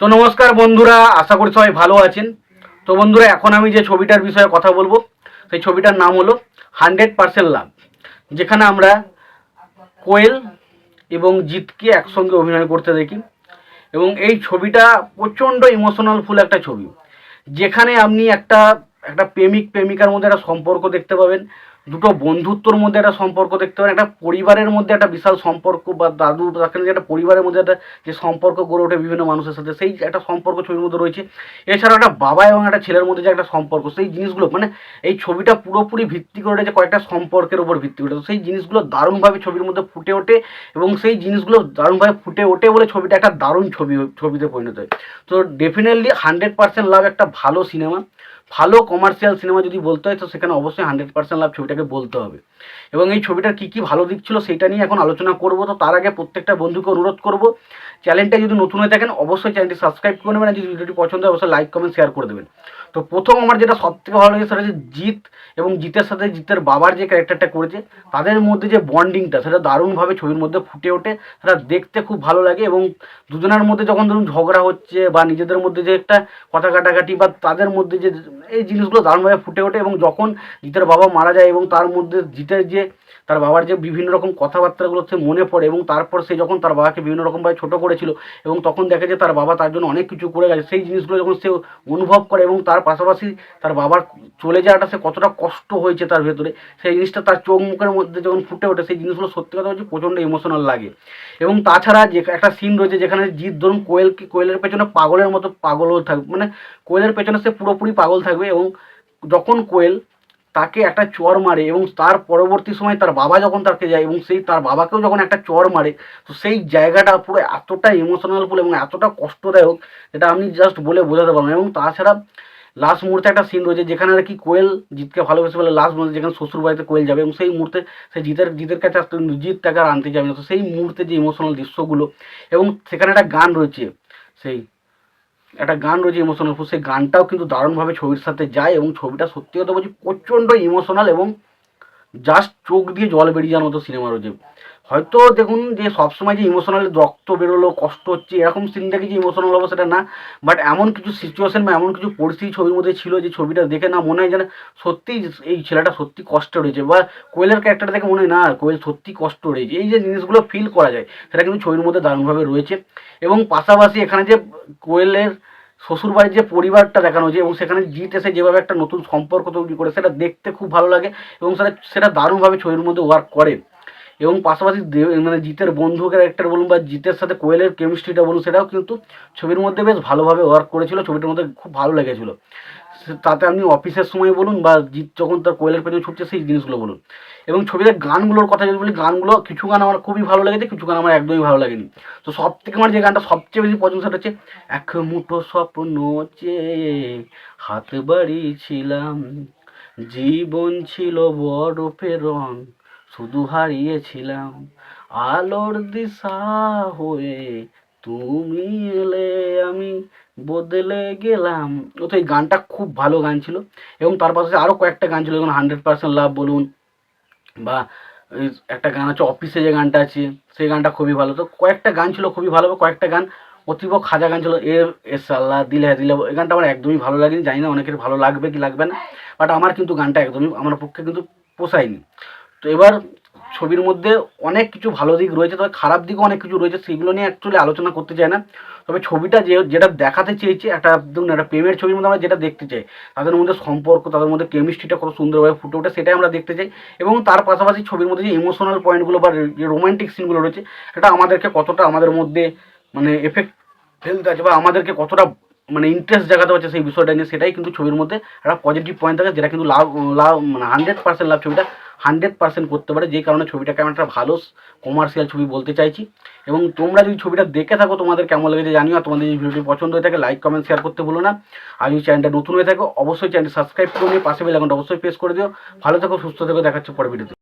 তো নমস্কার বন্ধুরা, আশা করি সবাই ভালো আছেন। তো বন্ধুরা, এখন আমি যে ছবিটার বিষয়ে কথা বলবো সেই ছবিটার নাম হলো 100% লাভ, যেখানে আমরা কোয়েল এবং জিৎকে একসঙ্গে অভিনয় করতে দেখি। এবং এই ছবিটা প্রচণ্ড ইমোশনাল ফুল একটা ছবি, যেখানে আপনি একটা একটা প্রেমিক প্রেমিকার মধ্যে একটা সম্পর্ক দেখতে পাবেন, দুটো বন্ধুত্বর মধ্যে একটা সম্পর্ক দেখতে পাবেন, একটা পরিবারের মধ্যে একটা বিশাল সম্পর্ক, বা দাদু দেখেন যে একটা পরিবারের মধ্যে একটা যে সম্পর্ক গড়ে ওঠে বিভিন্ন মানুষের সাথে, সেই একটা সম্পর্ক ছবির মধ্যে রয়েছে। এছাড়াও একটা বাবা এবং একটা ছেলের মধ্যে যে একটা সম্পর্ক, সেই জিনিসগুলো মানে এই ছবিটা পুরোপুরি ভিত্তি করে রয়েছে কয়েকটা সম্পর্কের উপর ভিত্তি করে। তো সেই জিনিসগুলো দারুণভাবে ছবির মধ্যে ফুটে ওঠে, এবং সেই জিনিসগুলো দারুণভাবে ফুটে ওঠে বলে ছবিটা একটা দারুণ ছবিতে পরিণত হয়। তো ডেফিনেটলি 100% লাভ একটা ভালো সিনেমা, ভালো কমার্শিয়াল সিনেমা যদি বলতে হয় তো সেখানে অবশ্যই 100% লাভ ছবিটাকে বলতে হবে। এবং এই ছবিটার কী কী ভালো দিক ছিল সেটা নিয়ে এখন আলোচনা করব। তো তার আগে প্রত্যেকটা বন্ধুকে অনুরোধ করব, চ্যানেলটা যদি নতুন হয়ে থাকেন অবশ্যই চ্যানেলটি সাবস্ক্রাইব করে নেবেন, আর যদি ভিডিওটি পছন্দ হয় অবশ্যই লাইক কমেন্ট শেয়ার করে দেবেন। তো প্রথম আমার যেটা সবথেকে ভালো লাগে সেটা হচ্ছে জিৎ এবং জিতের সাথে জিতের বাবার যে ক্যারেক্টারটা করেছে, তাদের মধ্যে যে বন্ডিংটা সেটা দারুণভাবে ছবির মধ্যে ফুটে ওঠে, সেটা দেখতে খুব ভালো লাগে। এবং দুজনের মধ্যে যখন ধরুন ঝগড়া হচ্ছে বা নিজেদের মধ্যে যে একটা কথা কাটাকাটি বা তাদের মধ্যে যে এই জিনিসগুলো দারুণভাবে ফুটে ওঠে। এবং যখন জিতের বাবা মারা যায় এবং তার মধ্যে জিতের যে তার বাবার যে বিভিন্ন রকম কথাবার্তাগুলো সে মনে পড়ে, এবং তারপর সে যখন তার বাবাকে বিভিন্ন রকমভাবে ছোটো করেছিল এবং তখন দেখে যে তার বাবা তার জন্য অনেক কিছু করে গেছে, সেই জিনিসগুলো যখন সে অনুভব করে এবং তার পাশাপাশি তার বাবার চলে যাওয়াটা সে কতটা কষ্ট হয়েছে তার ভেতরে, সেই জিনিসটা তার চোখ মুখের মধ্যে যখন ফুটে ওঠে, সেই জিনিসগুলো সত্যি কথা বলছি প্রচণ্ড ইমোশনাল লাগে। এবং তাছাড়া যে একটা সিন রয়েছে যেখানে জিৎ ধরুন কোয়েলের পেছনে পাগলের মতো পাগলও থাকবে, মানে কোয়েলের পেছনে সে পুরোপুরি পাগল থাকবে। এবং যখন কোয়েল তাকে একটা চর মারে এবং তার পরবর্তী সময় তার বাবা যখন তাকে যায় এবং সেই তার বাবাকেও যখন একটা চর মারে, তো সেই জায়গাটা পুরো এতটা ইমোশনাল ফুল এবং এতটা কষ্টদায়ক, যেটা আমি জাস্ট বলে বোঝাতে পারবো না। এবং তাছাড়া লাস্ট মুহূর্তে একটা সিন রয়েছে যেখানে আর কি কোয়েল জিতকে ভালোবেসে বলে লাস্ট মুহূর্তে যেখানে শ্বশুর বাড়িতে কোয়েল যাবে এবং সেই মুহূর্তে সে জিতের কাছে আসতে জিত তাকে আর আনতে যাবে না। তো সেই মুহূর্তে যে ইমোশনাল দৃশ্যগুলো, এবং সেখানে একটা গান রয়েছে, সেই একটা গান রয়েছে ইমোশনাল ফুল, সেই গানটাও কিন্তু দারুণভাবে ছবির সাথে যায়। এবং ছবিটা সত্যি কথা বলছি প্রচণ্ড ইমোশনাল এবং জাস্ট চোখ দিয়ে জল বেরিয়ে যাওয়ার মতো সিনেমা রয়েছে। হয়তো দেখুন যে সবসময় যে ইমোশনাল রক্ত বেরোলো কষ্ট হচ্ছে এরকম সিন দেখে যে ইমোশনাল হবো সেটা না, বাট এমন কিছু সিচুয়েশন বা এমন কিছু পরিস্থিতি ছবির মধ্যে ছিল যে ছবিটা দেখে না মনে হয় যেন সত্যিই এই ছেলেটা সত্যি কষ্টে রয়েছে, বা কোয়েলের ক্যারেক্টারটা দেখে মনে হয় না কোয়েল সত্যি কষ্ট রয়েছে। এই যে জিনিসগুলো ফিল করা যায় সেটা কিন্তু ছবির মধ্যে দারুণভাবে রয়েছে। এবং পাশাপাশি এখানে যে কোয়েলের শ্বশুরবাড়ির যে পরিবারটা দেখানো হয়েছে এবং সেখানে জিৎ এসে যেভাবে একটা নতুন সম্পর্ক তৈরি করে সেটা দেখতে খুব ভালো লাগে, এবং সেটা দারুণভাবে ছবির মধ্যে ওয়ার্ক করে। এবং পাশাপাশি মানে জিতের বন্ধু ক্যারেক্টার বলুন বা জিতের সাথে কোয়েলের কেমিস্ট্রিটা বলুন, সেটাও কিন্তু ছবির মধ্যে বেশ ভালোভাবে ওয়ার্ক করেছিল, ছবিটার মধ্যে খুব ভালো লেগেছিলো। তাতে আপনি অফিসের সময় বলুন বা জিৎ যখন তার কোয়েলের পেছনে ছুটছে সেই জিনিসগুলো বলুন। এবং ছবিতে গানগুলোর কথা যদি বলি, গানগুলো কিছু গান আমার খুবই ভালো লেগেছে, কিছু গান আমার একদমই ভালো লাগেনি। তো সব থেকে আমার যে গানটা সবচেয়ে বেশি পছন্দ সেটা হচ্ছে এক মুঠো স্বপ্ন চেয়ে হাত বাড়িয়েছিলাম, জীবন ছিল বরফের রং, শুধু হারিয়েছিলাম আলোর দিশা হয়ে, তুমি এলে আমি বদলে গেলাম। ও তো এই গানটা খুব ভালো গান ছিল। এবং তার পাশে আরও কয়েকটা গান ছিল, যেমন 100% লাভ বলুন, বা একটা গান আছে অফিসে যে গানটা আছে সেই গানটা খুবই ভালো। তো কয়েকটা গান ছিল খুবই ভালো, কয়েকটা গান অতীব খাজা গান ছিল। এ সাল্লা দিল হ্যাঁ দিল, এই গানটা আমার একদমই ভালো লাগেনি, জানি না অনেকের ভালো লাগবে কি লাগবে না, বাট আমার কিন্তু গানটা একদমই আমার পক্ষে কিন্তু পোষায়নি। তো এবার ছবির মধ্যে অনেক কিছু ভালো দিক রয়েছে, তবে খারাপ দিকও অনেক কিছু রয়েছে, সেগুলো নিয়ে অ্যাকচুয়ালি আলোচনা করতে চাই না। তবে ছবিটা যেটা দেখাতে চেয়েছে একটা ধরুন একটা প্রেমের ছবির মধ্যে আমরা যেটা দেখতে চাই, তাদের মধ্যে সম্পর্ক, তাদের মধ্যে কেমিস্ট্রিটা কত সুন্দরভাবে ফুটে ওঠে সেটাই আমরা দেখতে চাই। এবং তার পাশাপাশি ছবির মধ্যে যে ইমোশনাল পয়েন্টগুলো বা যে রোমান্টিক সিনগুলো রয়েছে সেটা আমাদেরকে কতটা আমাদের মধ্যে মানে এফেক্ট ফেলতে আছে বা আমাদেরকে কতটা মানে ইন্টারেস্ট জাগাতে হচ্ছে সেই বিষয়টা নিয়ে, সেটাই কিন্তু ছবির মধ্যে একটা পজিটিভ পয়েন্ট থাকে, যেটা কিন্তু লাভ লাভ মানে 100% লাভ ছবিটা 100% করতে পারে, যেই কারণে ছবিটাকে আমি একটা ভালো কমার্শিয়াল ছবি বলতে চাইছি। এবং তোমরা যদি ছবিটা দেখে থাকো তোমাদের কেমন লেগেছে জানিও, আর তোমাদের যদি ভিডিওটি পছন্দ হয়ে থাকে লাইক কমেন্ট শেয়ার করতে ভুলো না। আর যদি চ্যানেলটা নতুন হয়ে থাকো অবশ্যই চ্যানেলটি সাবস্ক্রাইব করে নিয়ে পাশে বেল আইকনটা অবশ্যই প্রেস করে দিও। ভালো থেকো, সুস্থ থেকো, দেখাচ্ছে পরে ভিডিওতে।